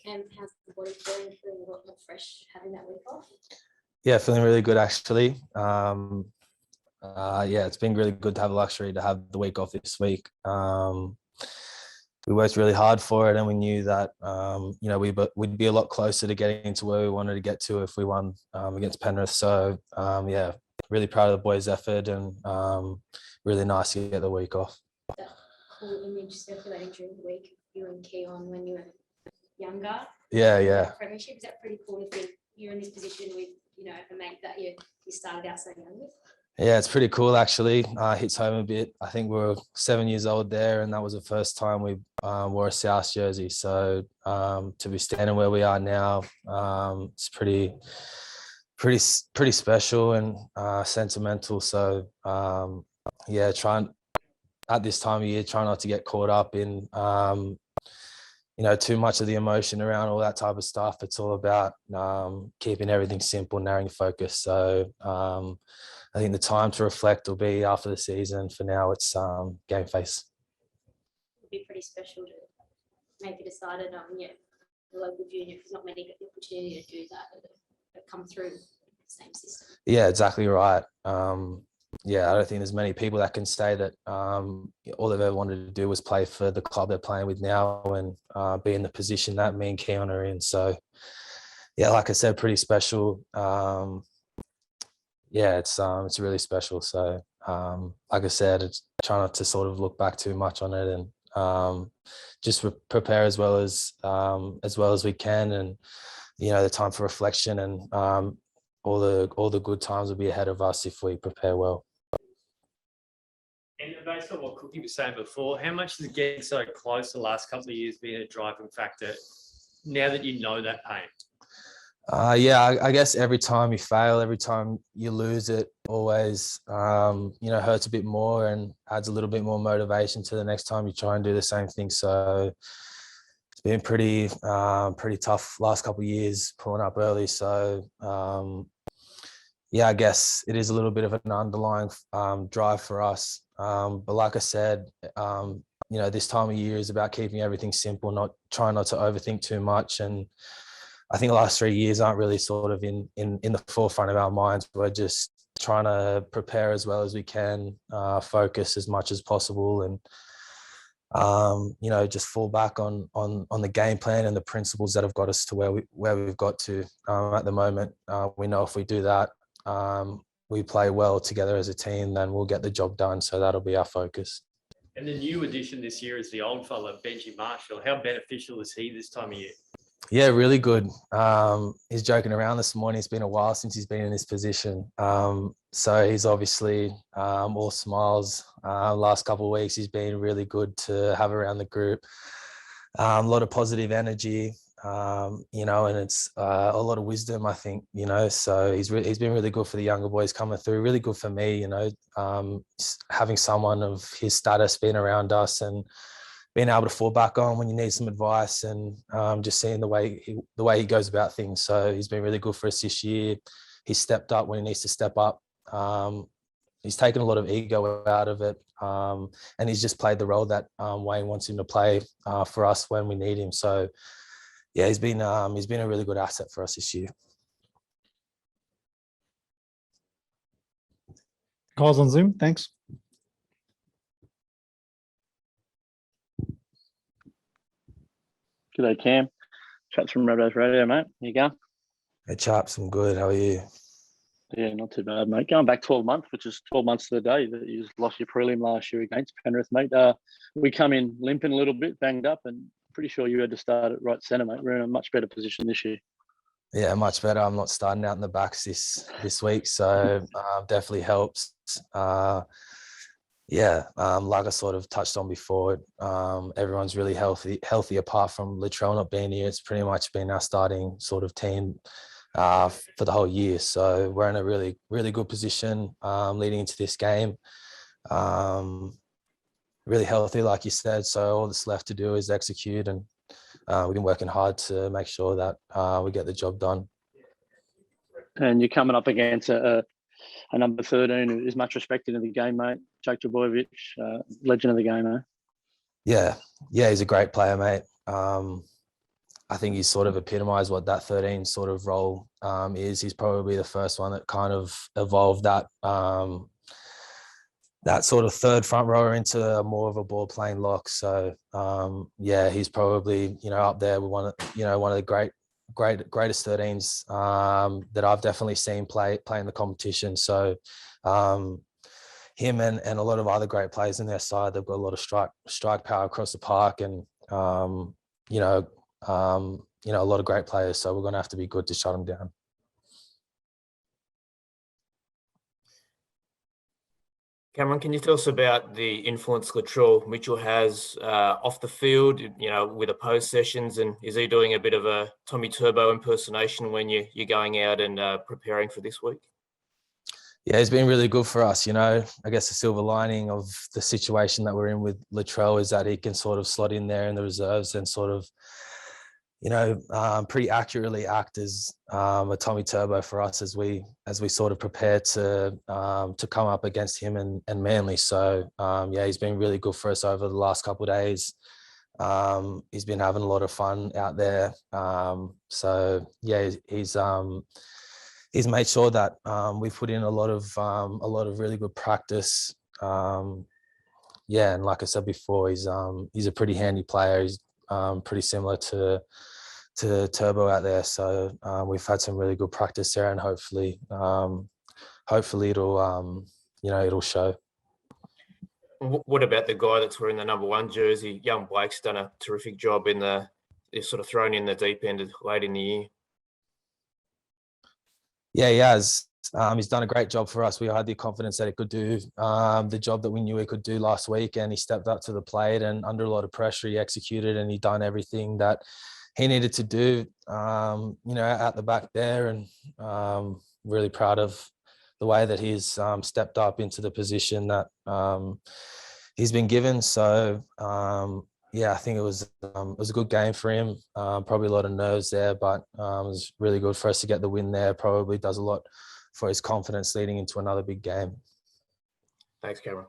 And how's the body feeling a lot more fresh having that week off? Yeah, feeling really good actually. It's been really good to have the luxury to have the week off this week. We worked really hard for it, and we knew that we'd be a lot closer to getting to where we wanted to get to if we won against Penrith. So really proud of the boys' effort, and really nice to get the week off. That cool image circulating during the week, you and Keon when you were younger. Yeah. Premiership, is that pretty cool to think you're in this position with a mate that you started out so young with? Yeah, it's pretty cool actually. Hits home a bit. I think we were 7 years old there, and that was the first time we wore a South jersey. So to be standing where we are now, it's pretty special and sentimental. So at this time of year, try not to get caught up in too much of the emotion around all that type of stuff. It's all about keeping everything simple, narrowing focus. So I think the time to reflect will be after the season. For now, it's game face. It'd be pretty special to make it decided on the local junior, because not many get the opportunity to do that come through the same system. Yeah, exactly right. I don't think there's many people that can say that all they've ever wanted to do was play for the club they're playing with now, and be in the position that me and Keon are in. So, like I said, pretty special. It's really special. So, like I said, try not to sort of look back too much on it, and just prepare as well as we can, and the time for reflection, and all the good times will be ahead of us if we prepare well. And based on what Cookie was saying before, how much is getting so close the last couple of years being a driving factor now that you know that pain? I guess every time you fail, every time you lose, it always hurts a bit more and adds a little bit more motivation to the next time you try and do the same thing. So it's been pretty tough last couple of years pulling up early. So I guess it is a little bit of an underlying drive for us. But like I said, this time of year is about keeping everything simple, trying not to overthink too much. And I think the last 3 years aren't really sort of in the forefront of our minds. We're just trying to prepare as well as we can, focus as much as possible, and just fall back on the game plan and the principles that have got us to where we've got to at the moment. We know if we do that, we play well together as a team, then we'll get the job done. So that'll be our focus. And the new addition this year is the old fella, Benji Marshall. How beneficial is he this time of year? Yeah, really good. He's joking around this morning. It's been a while since he's been in this position. So he's obviously all smiles. Last couple of weeks, he's been really good to have around the group. A lot of positive energy, and it's a lot of wisdom, I think, so he's been really good for the younger boys coming through, really good for me, having someone of his status being around us and being able to fall back on when you need some advice, and just seeing the way he goes about things. So he's been really good for us this year. He's stepped up when he needs to step up. He's taken a lot of ego out of it, and he's just played the role that Wayne wants him to play for us when we need him. So yeah, he's been a really good asset for us this year. Calls on Zoom, thanks. G'day, Cam. Chaps from Rabbitohs Radio, mate. How you going? Hey, chaps, I'm good. How are you? Yeah, not too bad, mate. Going back 12 months, which is 12 months to the day that you just lost your prelim last year against Penrith, mate. We come in limping a little bit, banged up, and pretty sure you had to start at right centre, mate. We're in a much better position this year. Yeah, much better. I'm not starting out in the backs this week, so definitely helps. Like I sort of touched on before, everyone's really healthy apart from Latrell not being here. It's pretty much been our starting sort of team for the whole year. So we're in a really, really good position leading into this game. Really healthy, like you said. So all that's left to do is execute, and we've been working hard to make sure that we get the job done. And you're coming up against a number 13 who is much respected in the game, mate. Jake Trbojevic, legend of the game, eh? Yeah, he's a great player, mate. I think he's sort of epitomised what that 13 sort of role is. He's probably the first one that kind of evolved that that sort of third front rower into more of a ball playing lock. So yeah, he's probably, you know, up there with one of the greatest 13s that I've definitely seen play in the competition. So him and a lot of other great players in their side, they've got a lot of strike power across the park, and you know, a lot of great players. So we're going to have to be good to shut them down. Cameron, can you tell us about the influence Latrell Mitchell has off the field, you know, with opposed sessions, and is he doing a bit of a Tommy Turbo impersonation when you're going out and preparing for this week? Yeah, he's been really good for us. You know, I guess the silver lining of the situation that we're in with Latrell is that he can sort of slot in there in the reserves and sort of, you know, pretty accurately act as a Tommy Turbo for us as we sort of prepare to come up against him and Manly. So yeah, he's been really good for us over the last couple of days. He's been having a lot of fun out there. So yeah, he's made sure that we've put in a lot of really good practice. Yeah, and like I said before, he's a pretty handy player. He's pretty similar to Turbo out there. So we've had some really good practice there, and hopefully it'll it'll show. What about the guy that's wearing the number 1 jersey? Young Blake's done a terrific job in sort of thrown in the deep end late in the year. Yeah, he has. He's done a great job for us. We had the confidence that he could do the job that we knew he could do last week, and he stepped up to the plate, and under a lot of pressure, he executed, and he done everything that he needed to do, you know, at the back there. And really proud of the way that he's stepped up into the position that he's been given. So yeah, I think it was a good game for him. Probably a lot of nerves there, but it was really good for us to get the win there. Probably does a lot for his confidence leading into another big game. Thanks, Cameron.